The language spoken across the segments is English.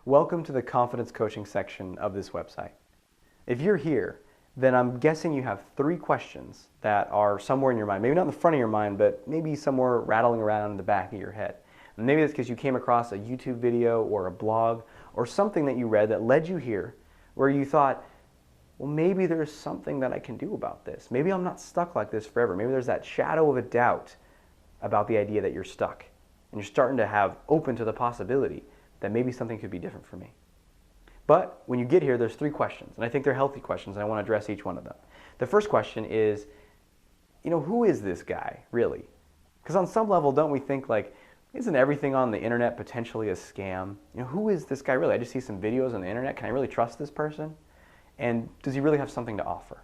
Welcome to the confidence coaching section of this website. If you're here, then I'm guessing you have 3 questions that are somewhere in your mind. Maybe not in the front of your mind, but maybe somewhere rattling around in the back of your head. And maybe that's because you came across a YouTube video or a blog or something that you read that led you here where you thought, well, maybe there's something that I can do about this. Maybe I'm not stuck like this forever. Maybe there's that shadow of a doubt about the idea that you're stuck. And you're starting to have open to the possibility that maybe something could be different for me. But when you get here, there's 3 questions, and I think they're healthy questions, and I want to address each one of them. The first question is, who is this guy, really? Because on some level, don't we think, like, isn't everything on the internet potentially a scam? Who is this guy really? I just see some videos on the internet. Can I really trust this person? And does he really have something to offer?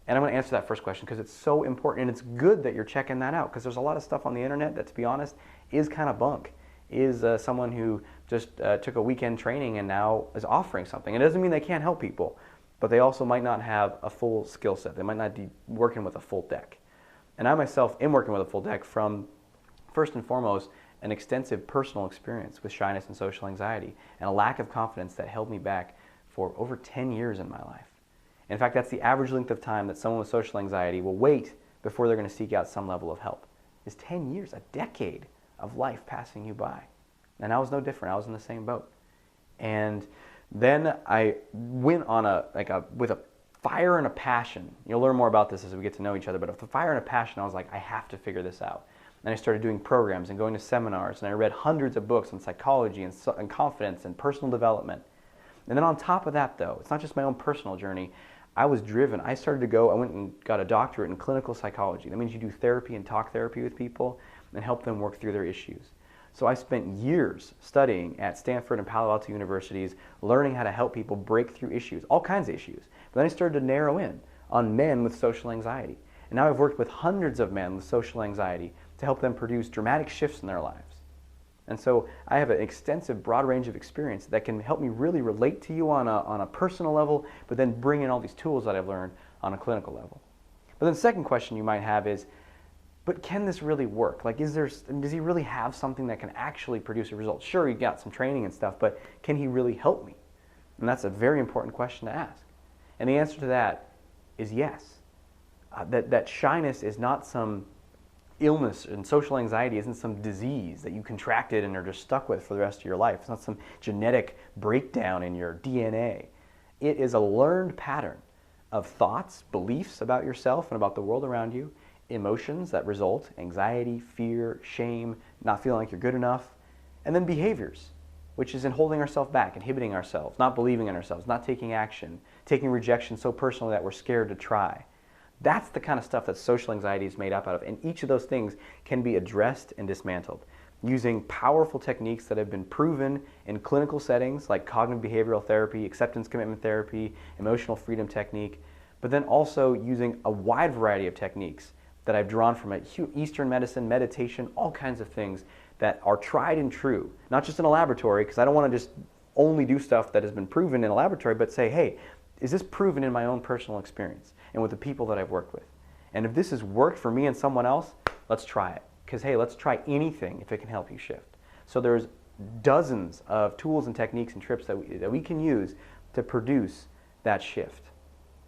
And I'm going to answer that first question because it's so important, and it's good that you're checking that out, because there's a lot of stuff on the internet that, to be honest, is kind of bunk. Is someone who just took a weekend training and now is offering something. It doesn't mean they can't help people, but they also might not have a full skill set. They might not be working with a full deck. And I myself am working with a full deck from, first and foremost, an extensive personal experience with shyness and social anxiety and a lack of confidence that held me back for over 10 years in my life. In fact, that's the average length of time that someone with social anxiety will wait before they're going to seek out some level of help. Is 10 years, a decade of life passing you by. And I was no different. I was in the same boat. And then I went on with a fire and a passion. You'll learn more about this as we get to know each other, but with a fire and a passion, I was like, I have to figure this out. And I started doing programs and going to seminars, and I read hundreds of books on psychology and confidence and personal development. And then on top of that, though, it's not just my own personal journey. I was driven. I went and got a doctorate in clinical psychology. That means you do therapy and talk therapy with people and help them work through their issues. So I spent years studying at Stanford and Palo Alto universities, learning how to help people break through issues, all kinds of issues. But then I started to narrow in on men with social anxiety. And now I've worked with hundreds of men with social anxiety to help them produce dramatic shifts in their lives. And so I have an extensive, broad range of experience that can help me really relate to you on a personal level, but then bring in all these tools that I've learned on a clinical level. But then the second question you might have is, but can this really work? Like, does he really have something that can actually produce a result? Sure, he got some training and stuff, but can he really help me? And that's a very important question to ask. And the answer to that is yes. That shyness is not some illness, and social anxiety isn't some disease that you contracted and are just stuck with for the rest of your life. It's not some genetic breakdown in your DNA. It is a learned pattern of thoughts, beliefs about yourself and about the world around you, emotions that result, anxiety, fear, shame, not feeling like you're good enough, and then behaviors, which is in holding ourselves back, inhibiting ourselves, not believing in ourselves, not taking action, taking rejection so personally that we're scared to try. That's the kind of stuff that social anxiety is made up out of, and each of those things can be addressed and dismantled using powerful techniques that have been proven in clinical settings like cognitive behavioral therapy, acceptance commitment therapy, emotional freedom technique, but then also using a wide variety of techniques that I've drawn from Eastern medicine, meditation, all kinds of things that are tried and true, not just in a laboratory, because I don't want to just only do stuff that has been proven in a laboratory, but say, hey, is this proven in my own personal experience and with the people that I've worked with? And if this has worked for me and someone else, let's try it. Because, hey, let's try anything if it can help you shift. So there's dozens of tools and techniques and tips that we can use to produce that shift.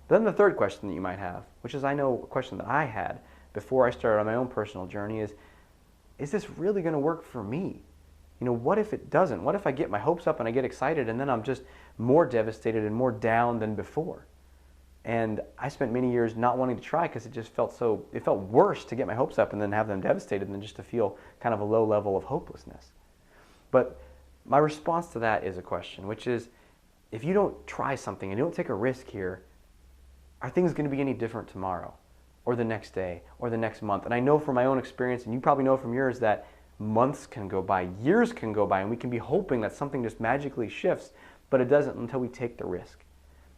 But then the third question that you might have, which is I know a question that I had before I started on my own personal journey, is this really going to work for me? What if it doesn't? What if I get my hopes up and I get excited and then I'm just more devastated and more down than before? And I spent many years not wanting to try because it felt worse to get my hopes up and then have them devastated than just to feel kind of a low level of hopelessness. But my response to that is a question, which is, if you don't try something and you don't take a risk here, are things going to be any different tomorrow or the next day or the next month? And I know from my own experience, and you probably know from yours, that months can go by, years can go by, and we can be hoping that something just magically shifts, but it doesn't until we take the risk.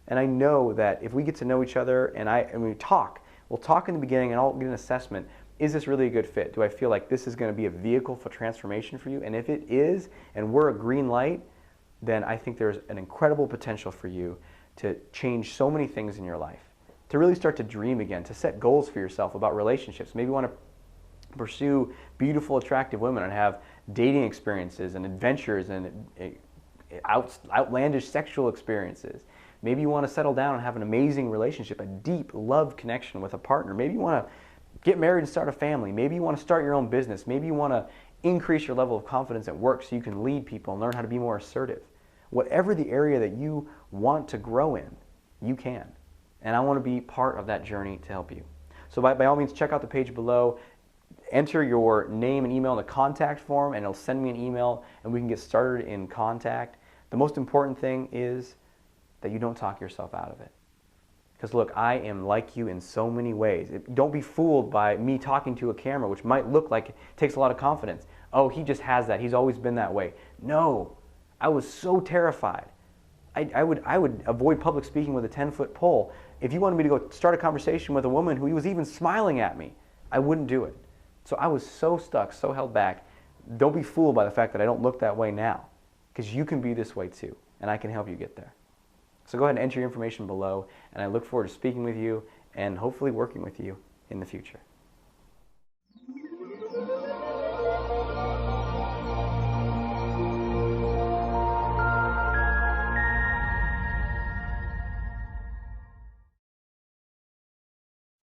And I know that if we get to know each other and we'll talk in the beginning and I'll get an assessment. Is this really a good fit? Do I feel like this is going to be a vehicle for transformation for you? And if it is, and we're a green light, then I think there's an incredible potential for you to change so many things in your life, to really start to dream again, to set goals for yourself about relationships. Maybe you want to pursue beautiful, attractive women and have dating experiences and adventures and outlandish sexual experiences. Maybe you want to settle down and have an amazing relationship, a deep love connection with a partner. Maybe you want to get married and start a family. Maybe you want to start your own business. Maybe you want to increase your level of confidence at work so you can lead people and learn how to be more assertive. Whatever the area that you want to grow in, you can. And I want to be part of that journey to help you. So by all means, check out the page below. Enter your name and email in the contact form, and it'll send me an email, and we can get started in contact. The most important thing is that you don't talk yourself out of it. Because look, I am like you in so many ways. Don't be fooled by me talking to a camera, which might look like it takes a lot of confidence. Oh, he just has that. He's always been that way. No, I was so terrified. I would avoid public speaking with a 10-foot pole. If you wanted me to go start a conversation with a woman who was even smiling at me, I wouldn't do it. So I was so stuck, so held back. Don't be fooled by the fact that I don't look that way now, because you can be this way too, and I can help you get there. So go ahead and enter your information below, and I look forward to speaking with you and hopefully working with you in the future.